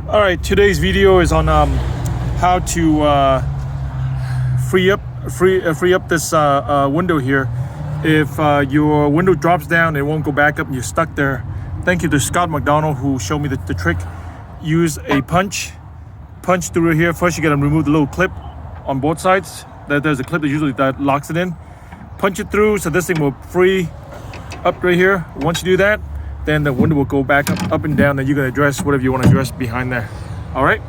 All right, today's video is on how to free up this window here. If your window drops down, it won't go back up and you're stuck there. Thank you to Scott McDonald who showed me the trick. Use a punch through here. First you gotta remove the little clip on both sides. There's a clip that locks it in. Punch it through so this thing will free up right here. Once you do that, then the window will go back up and down, and you can address whatever you want to address behind there. All right.